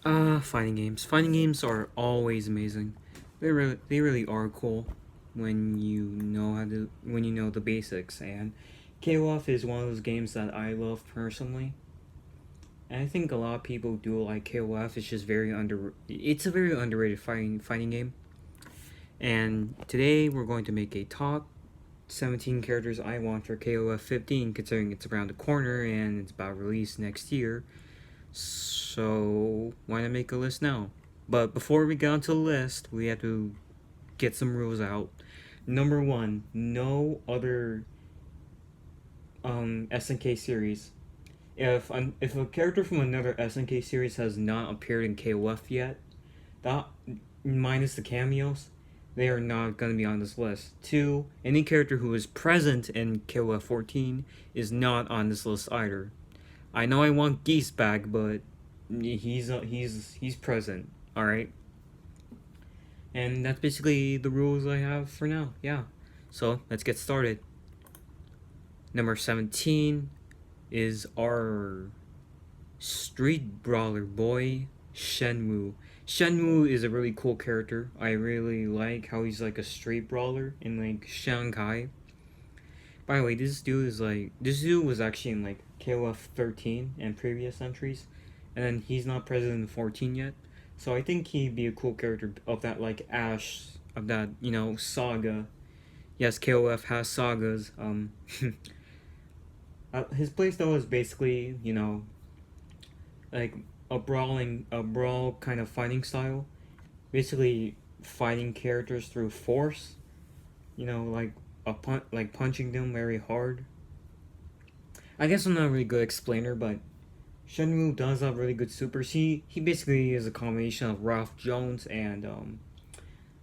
Fighting games. Fighting games are always amazing. They really are cool when you know when you know the basics. And KOF is one of those games that I love personally. And I think a lot of people do like KOF. It's just It's a very underrated fighting game. And today we're going to make a top 17 characters I want for KOF 15, considering it's around the corner and it's about release next year. So why not make a list now? But before we get onto the list, we have to get some rules out. Number one, no other SNK series. If a character from another SNK series has not appeared in KOF yet, that minus the cameos, they are not going to be on this list. Two, any character who is present in KOF 14 is not on this list either. I know I want Geese back, but he's present. All right, and that's basically the rules I have for now. Yeah, so let's get started. Number 17 is our street brawler boy, Shenwu. Shenwu is a really cool character. I really like how he's like a street brawler in like Shanghai. By the way, this dude was actually in like KOF 13 and previous entries, and then he's not present in 14 yet. So I think he'd be a cool character of that like Ash of that saga. Yes, KOF has sagas. His playstyle is basically like a brawl kind of fighting style, basically fighting characters through force. Like like punching them very hard. I guess I'm not a really good explainer, but Shenmue does have really good supers. He basically is a combination of Ralph Jones and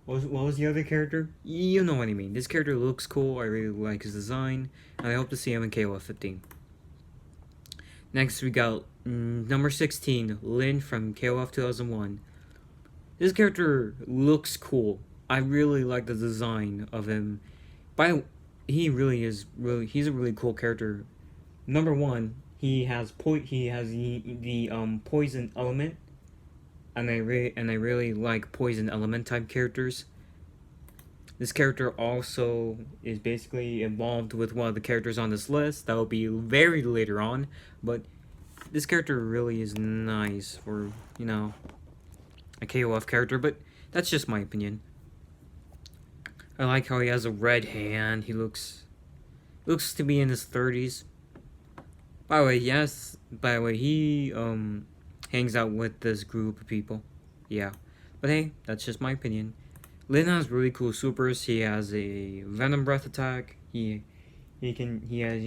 what was the other character? You know what I mean. This character looks cool. I really like his design, and I hope to see him in KOF 15. Next we got number 16, Lin from KOF 2001. This character looks cool. I really like the design of him. He's a really cool character. Number one, he has the poison element, and I really like poison element type characters. This character also is basically involved with one of the characters on this list that will be very later on, but this character really is nice for a KOF character, but that's just my opinion. I like how he has a red hand. He looks to be in his 30s. By the way, he hangs out with this group of people. Yeah. But hey, that's just my opinion. Lin has really cool supers. He has a Venom Breath attack. He has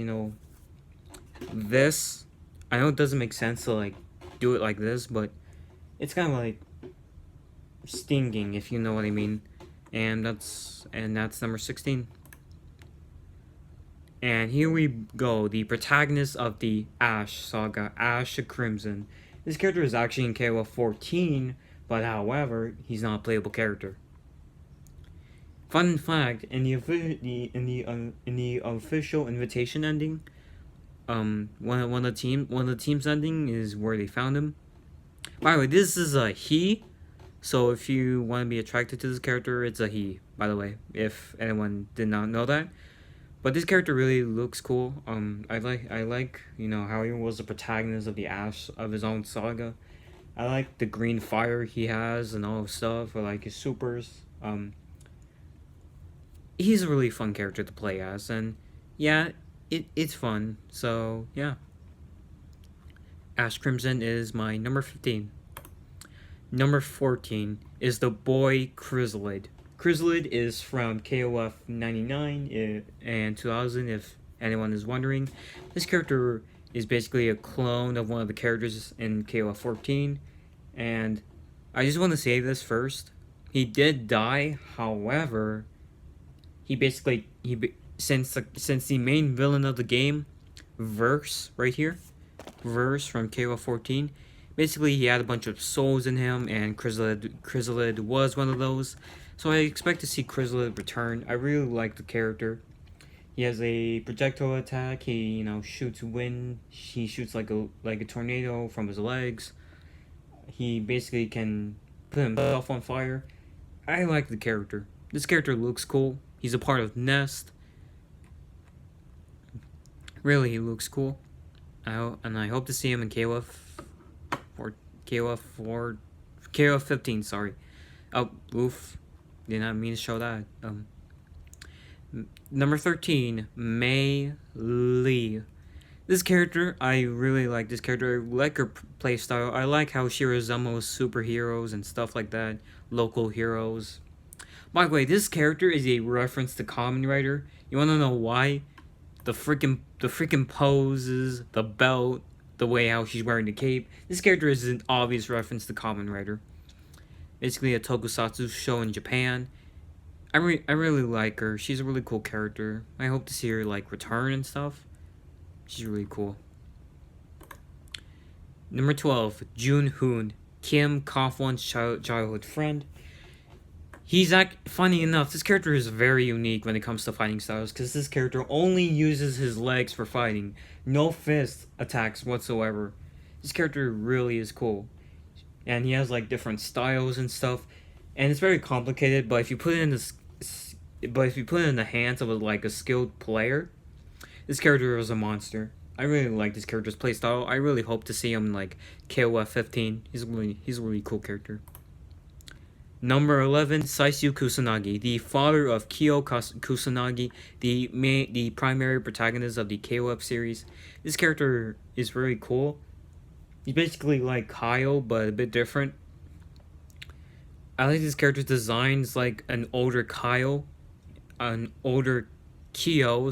this. I know it doesn't make sense to like do it like this, but it's kind of like stinging, if you know what I mean. And that's number 16. And here we go, the protagonist of the Ash saga, Ash the Crimson. This character is actually in KOF 14, but however, he's not a playable character. Fun fact: in the official invitation ending, one of the teams ending is where they found him. By the way, this is a he, so if you want to be attracted to this character, it's a he. By the way, if anyone did not know that. But this character really looks cool. I like how he was the protagonist of the Ash of his own saga. I like the green fire he has and all the stuff, or like his supers. He's a really fun character to play as, and yeah, it's fun. So yeah, Ash Crimson is my number 15. Number 14 is the boy Chrysalid. Chrysalid is from KOF 99 and 2000, if anyone is wondering. This character is basically a clone of one of the characters in KOF 14, and I just want to say this first. He did die, however, since the main villain of the game, Verse, right here, Verse from KOF 14, basically he had a bunch of souls in him, and Chrysalid was one of those. So I expect to see Chrysalid return. I really like the character. He has a projectile attack. He shoots wind. He shoots like a tornado from his legs. he basically can put himself on fire. I like the character. This character looks cool. He's a part of Nest. Really, he looks cool. And I hope to see him in KOF 15. Sorry. Oh, oof. Did not mean to show that. Number 13, Mei Lee. This character, I really like this character. I like her playstyle. I like how she resembles superheroes and stuff like that. Local heroes. By the way, this character is a reference to Kamen Rider. You wanna know why? The freaking poses, the belt, the way how she's wearing the cape. This character is an obvious reference to Kamen Rider. Basically a tokusatsu show in Japan. I really like her. She's a really cool character. I hope to see her like return and stuff. She's really cool. Number 12, Jun Hoon, Kim KOF childhood friend. Funny enough, this character is very unique when it comes to fighting styles, because this character only uses his legs for fighting. No fist attacks whatsoever. This character really is cool. And he has like different styles and stuff. And it's very complicated, but if you put it in the hands of a skilled player, this character is a monster. I really like this character's playstyle. I really hope to see him in like KOF 15. He's a really cool character. Number 11, Saisyu Kusanagi, the father of Kyo Kusanagi, the primary protagonist of the KOF series. This character is very cool. He's basically like Kyle, but a bit different. I like this character's design. It's like an older Kyle, an older Kyo,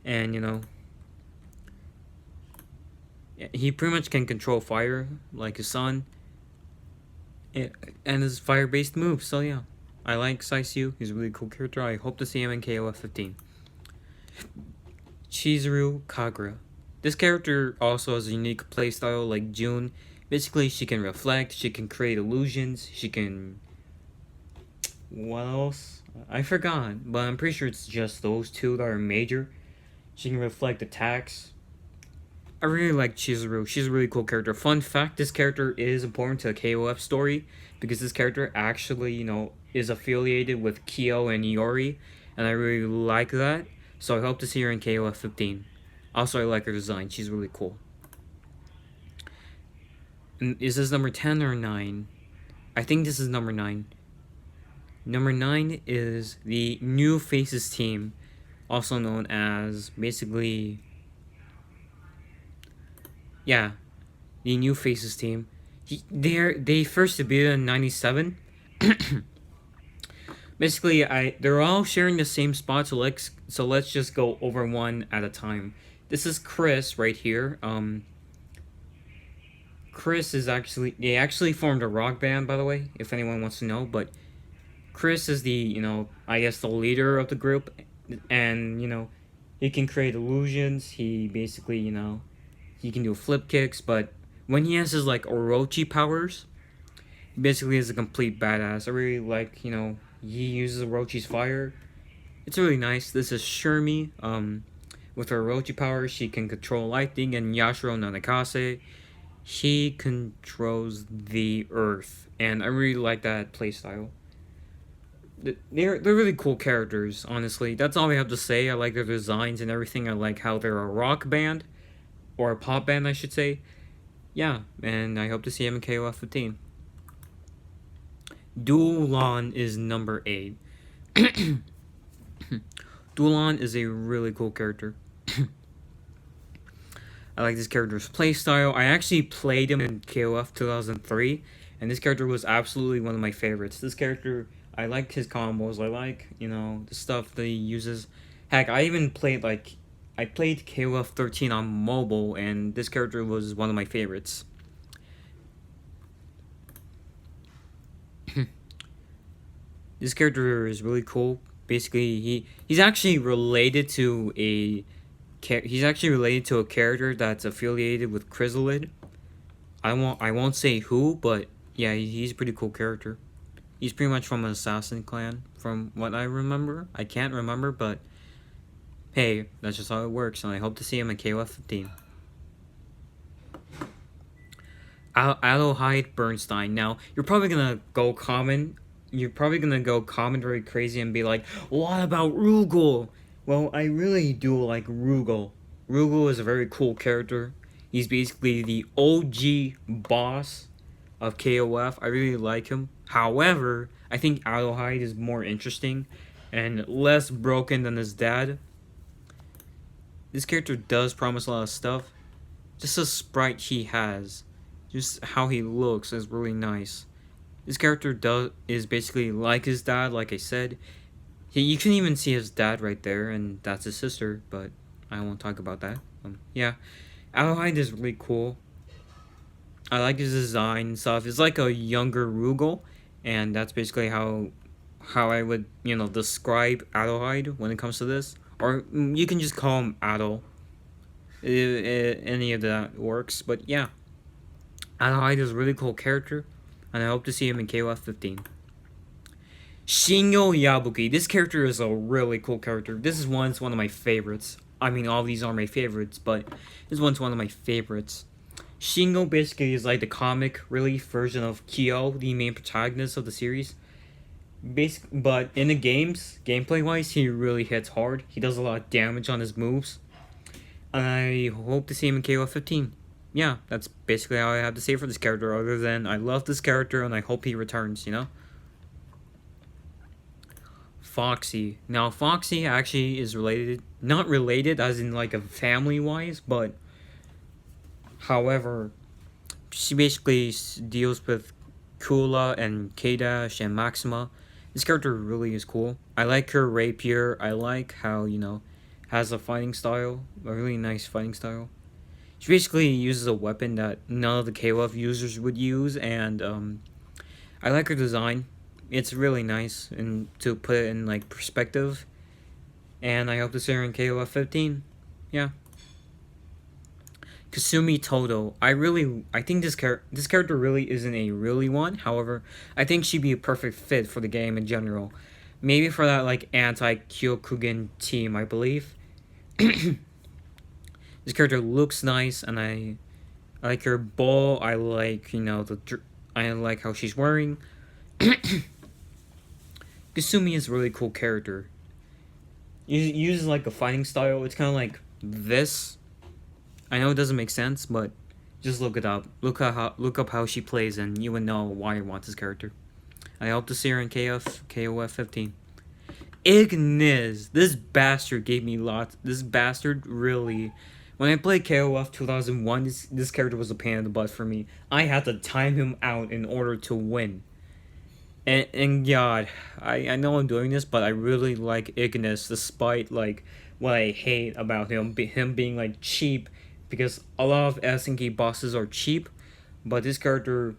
and he pretty much can control fire like his son. And his fire-based moves, so yeah. I like Saisyu. He's a really cool character. I hope to see him in KOF 15. Chizuru Kagura. This character also has a unique playstyle like June. Basically, she can reflect, she can create illusions, she can... What else? I forgot, but I'm pretty sure it's just those two that are major. She can reflect attacks. I really like Chizuru. She's a really cool character. Fun fact, this character is important to the KOF story because this character actually, is affiliated with Kyo and Iori, and I really like that. So I hope to see her in KOF 15. Also, I like her design. She's really cool. And is this number 10 or 9? I think this is number 9. Number 9 is the New Faces team, also known as basically... Yeah, the New Faces team. They first debuted in '97. Basically, they're all sharing the same spot. So let's just go over one at a time. This is Chris right here. Chris is they actually formed a rock band, by the way, if anyone wants to know. But Chris is the I guess the leader of the group, and he can create illusions. He basically he can do flip kicks, but when he has his like Orochi powers, he basically is a complete badass. I really like, he uses Orochi's fire. It's really nice. This is Shermie. With her Orochi powers, she can control lightning, and Yashiro Nanakase, he controls the earth, and I really like that playstyle. They're really cool characters, honestly. That's all I have to say. I like their designs and everything. I like how they're a rock band. Or a pop band, I should say. Yeah, and I hope to see him in KOF 15. Dulan is number 8. Dulan is a really cool character. I like this character's playstyle. I actually played him in KOF 2003, and this character was absolutely one of my favorites. This character, I like his combos. I like, the stuff that he uses. Heck, I even played, I played KOF 13 on mobile, and this character was one of my favorites. This character is really cool. Basically, he's actually related to a character that's affiliated with Chrysalid. I won't say who, but yeah, he's a pretty cool character. He's pretty much from an assassin clan, from what I remember. I can't remember, but hey, that's just how it works, and I hope to see him in KOF 15. Adelheid Bernstein. Now, you're probably gonna go comment. You're probably gonna go comment very crazy and be like, "What about Rugal?" Well, I really do like Rugal. Rugal is a very cool character. He's basically the OG boss of KOF. I really like him. However, I think Adelheid is more interesting and less broken than his dad. This character does promise a lot of stuff. Just the sprite he has, just how he looks is really nice. This character is basically like his dad, like I said. You can even see his dad right there, and that's his sister, but I won't talk about that. Yeah, Adelheid is really cool. I like his design and stuff. It's like a younger Rugal, and that's basically how I would describe Adelheid when it comes to this. Or you can just call him Adel. Any of that works, but yeah, Adelheid is a really cool character, and I hope to see him in KOF 15. Shingo Yabuki. This character is a really cool character. This is one of my favorites. I mean, all these are my favorites, but this one's one of my favorites. Shingo basically is like the comic relief version of Kyo, the main protagonist of the series. But in the games, gameplay-wise, he really hits hard. He does a lot of damage on his moves. I hope to see him in KOF 15. Yeah, that's basically all I have to say for this character, other than I love this character and I hope he returns, Foxy. Now, Foxy actually is related, not related as in like a family-wise, but however, she basically deals with Kula and K-Dash and Maxima. This character really is cool. I like her rapier. I like how, has a fighting style, a really nice fighting style. She basically uses a weapon that none of the KOF users would use, and I like her design. It's really nice, and to put it in like perspective. And I hope to see her in KOF 15. Yeah. Kasumi Todo. I think this character really isn't a really one. However, I think she'd be a perfect fit for the game in general. Maybe for that like anti-Kyokugen team, I believe. This character looks nice, and I like her bow. I like I like how she's wearing. Kasumi is a really cool character. He uses like a fighting style. It's kind of like this. I know it doesn't make sense, but just look it up. Look up how she plays, and you would know why I want this character. I hope to see her in KOF 15. Ignis. This bastard gave me lots. This bastard really. When I played KOF 2001, this character was a pain in the butt for me. I had to time him out in order to win. And God, I know I'm doing this, but I really like Ignis, despite like what I hate about him being like cheap, because a lot of SNK bosses are cheap, but this character,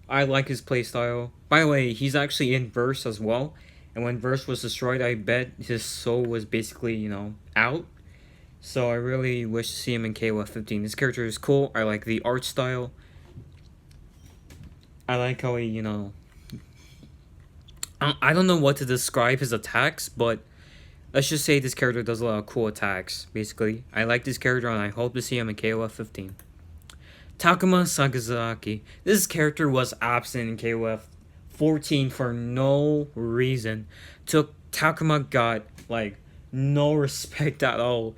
I like his playstyle. By the way, he's actually in Verse as well, and when Verse was destroyed, I bet his soul was basically, out. So I really wish to see him in KOF 15. This character is cool. I like the art style. I like how he, I don't know what to describe his attacks, but let's just say this character does a lot of cool attacks, basically. I like this character, and I hope to see him in KOF 15. Takuma Sakazaki. This character was absent in KOF 14 for no reason. Takuma got, like, no respect at all.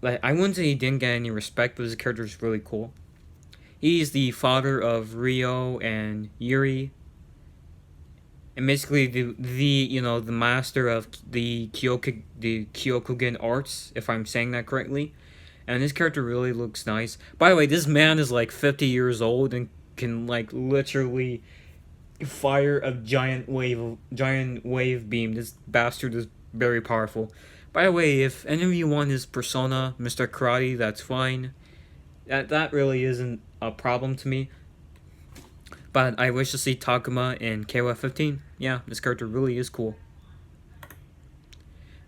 Like, I wouldn't say he didn't get any respect, but his character is really cool. He's the father of Ryo and Yuri, and basically the master of the Kyokugen arts, if I'm saying that correctly. And this character really looks nice. By the way, this man is like 50 years old and can like literally fire a giant wave beam. This bastard is very powerful. By the way, if any of you want his persona, Mr. Karate, that's fine. That really isn't a problem to me. But I wish to see Takuma in KOF 15. Yeah, this character really is cool.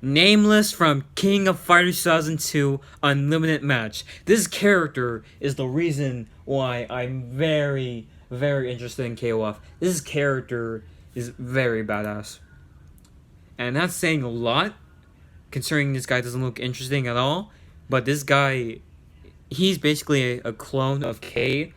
Nameless from King of Fighters 2002 Unlimited Match. This character is the reason why I'm very, very interested in KOF. This character is very badass. And that's saying a lot, considering this guy doesn't look interesting at all. But this guy, he's basically a clone of K.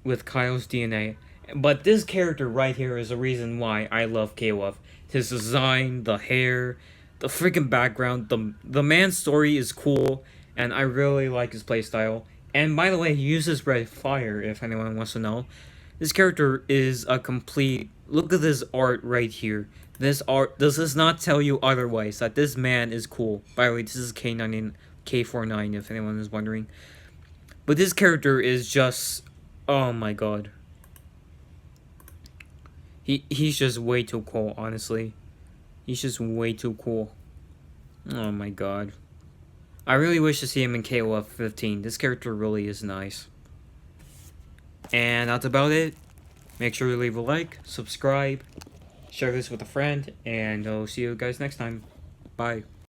with Kyle's DNA. But this character right here is the reason why I love KOF. His design, the hair, the freaking background, the man's story is cool, and I really like his playstyle. And by the way, he uses red fire, if anyone wants to know. This character is a complete... Look at this art right here. This art does not tell you otherwise, that this man is cool. By the way, this is K49, if anyone is wondering. But this character is just... Oh my god. He's just way too cool, honestly. He's just way too cool. Oh my god. I really wish to see him in KOF 15. This character really is nice. And that's about it. Make sure to leave a like, subscribe, share this with a friend, and I'll see you guys next time. Bye.